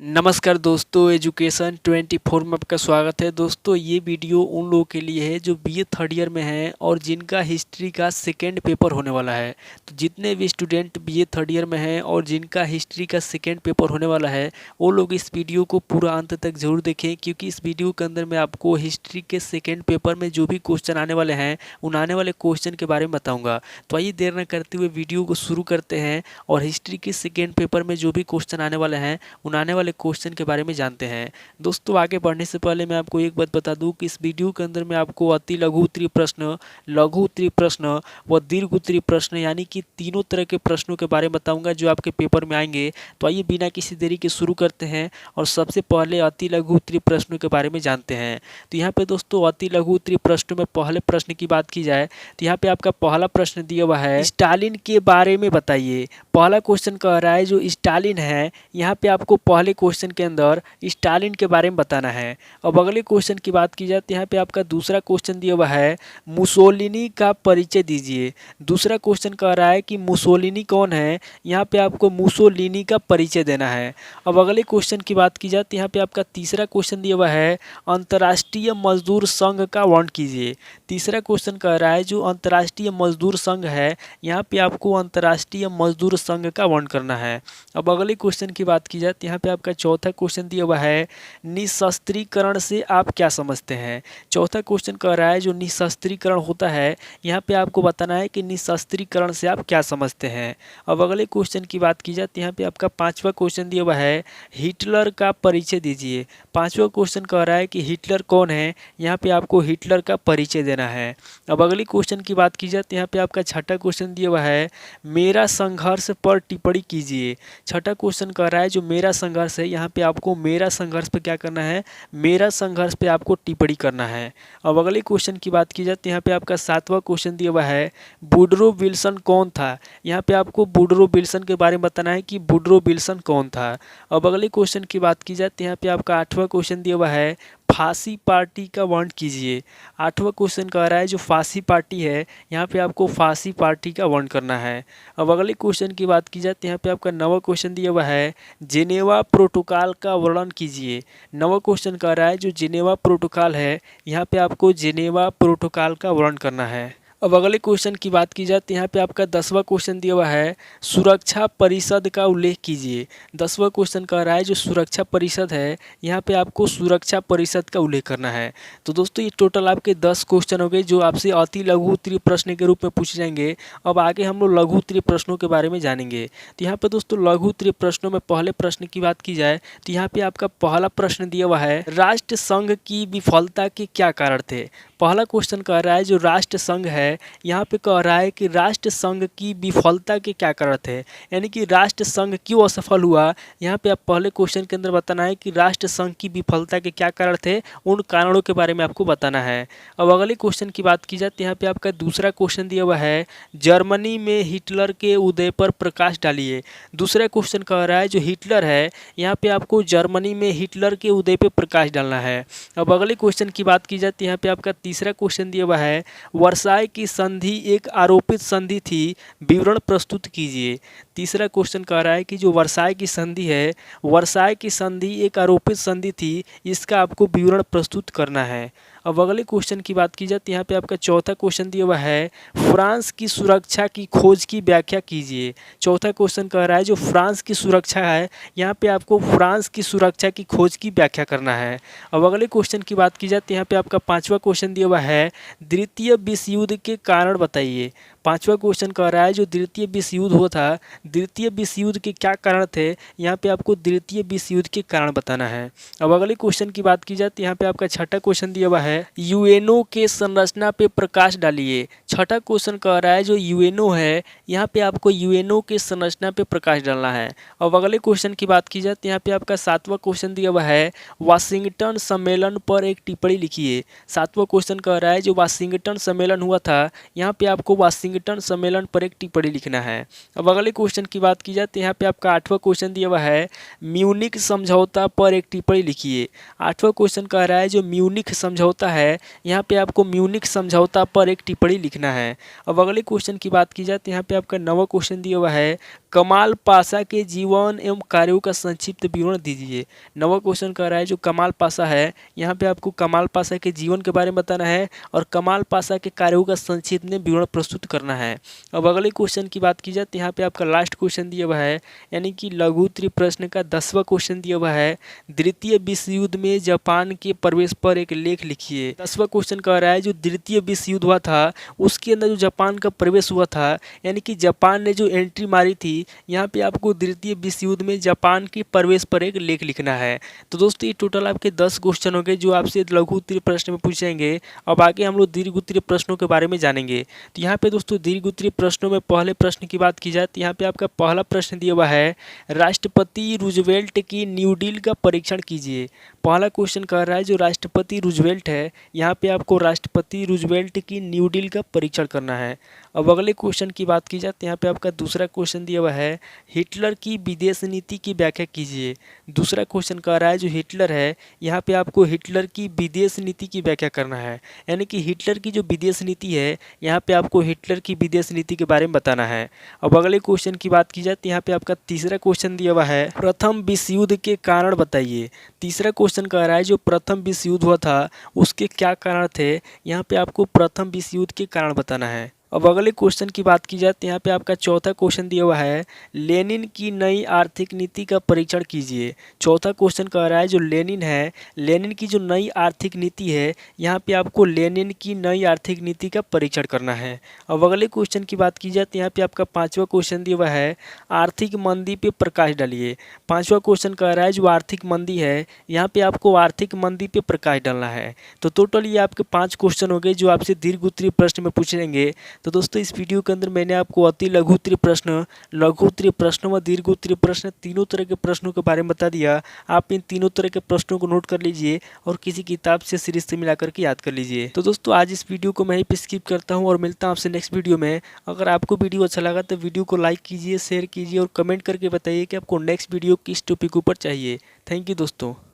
नमस्कार दोस्तों, एजुकेशन 24 में आपका स्वागत है। दोस्तों ये वीडियो उन लोगों के लिए है जो बीए थर्ड ईयर में हैं और जिनका हिस्ट्री का सेकेंड पेपर होने वाला है। तो जितने भी स्टूडेंट बीए थर्ड ईयर में हैं और जिनका हिस्ट्री का सेकेंड पेपर होने वाला है वो लोग इस वीडियो को पूरा अंत तक ज़रूर देखें, क्योंकि इस वीडियो के अंदर मैं आपको हिस्ट्री के सेकेंड पेपर में जो भी क्वेश्चन आने वाले हैं उन आने वाले क्वेश्चन के बारे में बताऊँगा। तो आइए देर न करते हुए वीडियो को शुरू करते हैं और हिस्ट्री के सेकेंड पेपर में जो भी क्वेश्चन आने वाले हैं उन आने वाले क्वेश्चन के बारे में जानते हैं। दोस्तों आगे बढ़ने से पहले मैं आपको एक बात बता दूं कि इस वीडियो के अंदर मैं आपको अति लघु उत्तरीय प्रश्न, लघु उत्तरीय प्रश्न व दीर्घ उत्तरीय प्रश्न यानी कि तीनों तरह के प्रश्नों के बारे में बताऊंगा जो आपके पेपर में आएंगे। तो आइए बिना किसी देरी के शुरू करते हैं और सबसे पहले अति लघु उत्तरीय प्रश्नों के बारे में जानते हैं। तो यहाँ पे दोस्तों अति लघु उत्तरीय प्रश्नों में पहले प्रश्न की बात की जाए तो यहाँ पे आपका पहला प्रश्न दिया हुआ है, स्टालिन के बारे में बताइए। पहला क्वेश्चन कह रहा है जो स्टालिन है, यहाँ पे आपको पहले क्वेश्चन के अंदर स्टालिन के बारे में बताना है। अब अगले क्वेश्चन की बात की जाए तो यहाँ पे आपका दूसरा क्वेश्चन दिया हुआ है, मुसोलिनी का परिचय दीजिए। दूसरा क्वेश्चन कह रहा है कि मुसोलिनी कौन है, यहाँ पे आपको मुसोलिनी का परिचय देना है। अब अगले क्वेश्चन की बात की जाए तो यहाँ पे आपका तीसरा क्वेश्चन दिया हुआ है, अंतर्राष्ट्रीय मजदूर संघ का वर्ण कीजिए। तीसरा क्वेश्चन कह रहा है जो अंतर्राष्ट्रीय मजदूर संघ है, यहाँ पे आपको अंतर्राष्ट्रीय मजदूर संघ का वर्ण करना है। अब अगले क्वेश्चन की बात की जाए तो यहाँ पे आपका चौथा क्वेश्चन दिया हुआ है, निशस्त्रीकरण से आप क्या समझते हैं। चौथा क्वेश्चन कह रहा है जो निशस्त्रीकरण होता है, यहाँ पे आपको बताना है कि निशस्त्रीकरण से आप क्या समझते हैं। अब अगले क्वेश्चन की बात की जाए तो यहाँ पे आपका पांचवा क्वेश्चन दिया हुआ है, हिटलर का परिचय दीजिए। पांचवा क्वेश्चन कह रहा है कि हिटलर कौन है, यहाँ पे आपको हिटलर का परिचय देना है। अब अगले क्वेश्चन की बात की जाए तो यहाँ पे आपका छठा क्वेश्चन दिया हुआ है, मेरा संघर्ष पर टिप्पणी कीजिए। छठा क्वेश्चन कह रहा है जो मेरा संघर्ष है, यहाँ पे आपको मेरा संघर्ष पे क्या करना है, मेरा संघर्ष पे आपको टिप्पणी करना है। अब अगले क्वेश्चन की बात की जाए तो यहाँ पे आपका सातवां क्वेश्चन दिया हुआ है, वुडरो विल्सन कौन था। यहाँ पे आपको वुडरो विल्सन के बारे में बताना है कि वुडरो विल्सन कौन था। अब अगले क्वेश्चन की बात की जाए तो यहाँ पे आपका आठवां क्वेश्चन दिया हुआ है, फांसी पार्टी का वर्ण कीजिए। आठवां क्वेश्चन कह रहा है जो फांसी पार्टी है, यहाँ पे आपको फांसी पार्टी का वर्ण करना है। अब अगले क्वेश्चन की बात की जाए तो यहाँ पे आपका नवा क्वेश्चन दिया हुआ है, जेनेवा प्रोटोकॉल का वर्णन कीजिए। नवा क्वेश्चन कह रहा है जो जेनेवा प्रोटोकॉल है, यहाँ पे आपको जेनेवा प्रोटोकॉल का वर्णन करना है। अब अगले क्वेश्चन की बात की जाए तो यहाँ पे आपका 10वां क्वेश्चन दिया हुआ है, सुरक्षा परिषद का उल्लेख कीजिए। 10वां क्वेश्चन कह रहा है जो सुरक्षा परिषद है, यहाँ पे आपको सुरक्षा परिषद का उल्लेख करना है। तो दोस्तों ये टोटल आपके 10 क्वेश्चन हो गए जो आपसे अति लघु उत्तरीय प्रश्न के रूप में पूछे जाएंगे। अब आगे हम लोग लघु उत्तरीय प्रश्नों के बारे में जानेंगे। तो यहाँ पे दोस्तों लघु उत्तरीय प्रश्नों में पहले प्रश्न की बात की जाए तो यहाँ पे आपका पहला प्रश्न दिया हुआ है, राष्ट्र संघ की विफलता के क्या कारण थे। पहला क्वेश्चन कह रहा है जो राष्ट्र संघ है, यहाँ पे कह रहा है कि राष्ट्र संघ की विफलता के क्या कारण थे, यानी कि राष्ट्र संघ क्यों असफल हुआ। यहाँ पे आप पहले क्वेश्चन के अंदर बताना है कि राष्ट्र संघ की विफलता के क्या कारण थे, उन कारणों के बारे में आपको बताना है। अब अगले क्वेश्चन की बात की जाए तो यहाँ पे आपका दूसरा क्वेश्चन दिया हुआ है, जर्मनी में हिटलर के उदय पर प्रकाश डालिए। दूसरा क्वेश्चन कह रहा है जो हिटलर है, यहाँ पे आपको जर्मनी में हिटलर के उदय पर प्रकाश डालना है। अब अगले क्वेश्चन की बात की जाए तो यहाँ पे आपका तीसरा क्वेश्चन दिया हुआ है, वर्साय की संधि एक आरोपित संधि थी, विवरण प्रस्तुत कीजिए। तीसरा क्वेश्चन कह रहा है कि जो वर्साय की संधि है, वर्साय की संधि एक आरोपित संधि थी, इसका आपको विवरण प्रस्तुत करना है। अब अगले क्वेश्चन की बात की जाए तो यहाँ पे आपका चौथा क्वेश्चन दिया हुआ है, फ्रांस की सुरक्षा की खोज की व्याख्या कीजिए। चौथा क्वेश्चन कह रहा है जो फ्रांस की सुरक्षा है, यहाँ पे आपको फ्रांस की सुरक्षा की खोज की व्याख्या करना है। अब अगले क्वेश्चन की बात की जाए तो यहाँ पे आपका पांचवा क्वेश्चन दिया हुआ है, द्वितीय विश्व युद्ध के कारण बताइए। पांचवा क्वेश्चन कह रहा है जो द्वितीय विश्व युद्ध हुआ था, द्वितीय विश्व युद्ध के क्या कारण थे, यहाँ पे आपको द्वितीय विश्व युद्ध के कारण बताना है। अब अगले क्वेश्चन की बात की जाए तो यहाँ पे आपका छठा क्वेश्चन दिया हुआ है, यूएनओ के संरचना पे प्रकाश डालिए। छठा क्वेश्चन कह रहा है जो यूएनओ है, यहाँ पे आपको यूएनओ के संरचना पे प्रकाश डालना है। अब अगले क्वेश्चन की बात की जाए तो यहाँ पे आपका सातवां क्वेश्चन दिया हुआ है, वाशिंगटन सम्मेलन पर एक टिप्पणी लिखिए। सातवां क्वेश्चन कह रहा है जो वाशिंगटन सम्मेलन हुआ था, यहाँ पे आपको वाशिंगटन सम्मेलन पर एक टिप्पणी लिखना है। अब अगले क्वेश्चन की बात की जाए तो यहाँ पे आपका आठवां क्वेश्चन दिया हुआ है, म्यूनिख समझौता पर एक टिप्पणी लिखिए। आठवां क्वेश्चन कह रहा है जो म्यूनिख समझौता है, यहाँ पे आपको म्यूनिख समझौता पर एक टिप्पणी लिखना है। अब अगले क्वेश्चन की बात की जाए तो यहाँ पे आपका नवा क्वेश्चन दिया हुआ है, कमाल पाशा के जीवन एवं कार्यों का संक्षिप्त विवरण दीजिए। 9वां क्वेश्चन कह रहा है जो कमाल पाशा है, यहाँ पे आपको कमाल पाशा के जीवन के बारे में बताना है और कमाल पाशा के कार्यों का संक्षिप्त में विवरण प्रस्तुत करना है। अब अगले क्वेश्चन की बात की जाए तो यहाँ पे आपका लास्ट क्वेश्चन दिया हुआ है, यानी कि लघु उत्तरीय प्रश्न का 10वां क्वेश्चन दिया हुआ है। द्वितीय विश्व युद्ध में जापान के प्रवेश पर एक लेख लिखिए। 10वां क्वेश्चन कह रहा है जो द्वितीय विश्व युद्ध हुआ था उसके अंदर जो जापान का प्रवेश हुआ था, यानी कि जापान ने जो एंट्री मारी थी, यहाँ पे आपको द्वितीय विश्व युद्ध में जापान के प्रवेश पर एक लेख लिखना है। तो दोस्तों ये टोटल आपके 10 क्वेश्चन हो गए जो आपसे लघु उत्तरीय प्रश्न में पूछेंगे। अब आगे हम लोग दीर्घ उत्तरीय प्रश्नों के बारे में जानेंगे। तो यहाँ पे दोस्तों दीर्घ उत्तरीय प्रश्नों में पहले प्रश्न की बात की जाए तो यहाँ पे आपका पहला प्रश्न दिया हुआ है, राष्ट्रपति रूजवेल्ट की न्यू डील का परीक्षण कीजिए। पहला क्वेश्चन कह रहा है जो राष्ट्रपति रूजवेल्ट है, यहाँ पे आपको राष्ट्रपति रूजवेल्ट की न्यू डील का परीक्षण करना है। अब अगले क्वेश्चन की बात की जाए तो यहाँ पे आपका दूसरा क्वेश्चन दिया हुआ है, हिटलर की विदेश नीति की व्याख्या कीजिए। दूसरा क्वेश्चन कह रहा है जो हिटलर है, यहाँ पे आपको हिटलर की विदेश नीति की व्याख्या करना है, यानी कि हिटलर की जो विदेश नीति है, यहाँ पे आपको हिटलर की विदेश नीति के बारे में बताना है। अब अगले क्वेश्चन की बात की जाए तो यहाँ पे आपका तीसरा क्वेश्चन दिया हुआ है, प्रथम विश्व युद्ध के कारण बताइए। तीसरा क्वेश्चन कह रहा है जो प्रथम विश्व युद्ध हुआ था उसके क्या कारण थे, यहाँ पे आपको प्रथम विश्व युद्ध के कारण बताना है। अब अगले क्वेश्चन की बात की जाए तो यहाँ पे आपका चौथा क्वेश्चन दिया हुआ है, लेनिन की नई आर्थिक नीति का परीक्षण कीजिए। चौथा क्वेश्चन कह रहा है जो लेनिन है, लेनिन की जो नई आर्थिक नीति है, यहाँ पे आपको लेनिन की नई आर्थिक नीति का परीक्षण करना है। अब अगले क्वेश्चन की बात की जाए तो यहाँ पे आपका पाँचवा क्वेश्चन दिया हुआ है, आर्थिक मंदी पे प्रकाश डालिए। पाँचवा क्वेश्चन कह रहा है जो आर्थिक मंदी है, यहाँ पे आपको आर्थिक मंदी पे प्रकाश डालना है। तो टोटल ये आपके 5 क्वेश्चन हो गए जो आपसे दीर्घ उत्तरीय प्रश्न में पूछेंगे। तो दोस्तों इस वीडियो के अंदर मैंने आपको अति लघु उत्तरीय प्रश्न, लघु उत्तरीय प्रश्न व दीर्घ उत्तरीय प्रश्न तीनों तरह के प्रश्नों के बारे में बता दिया। आप इन तीनों तरह के प्रश्नों को नोट कर लीजिए और किसी किताब से सीरीज से मिलाकर के याद कर लीजिए। तो दोस्तों आज इस वीडियो को मैं ही पे स्किप करता हूँ और मिलता हूँ आपसे नेक्स्ट वीडियो में। अगर आपको वीडियो अच्छा लगा तो वीडियो को लाइक कीजिए, शेयर कीजिए और कमेंट करके बताइए कि आपको नेक्स्ट वीडियो किस टॉपिक ऊपर चाहिए। थैंक यू दोस्तों।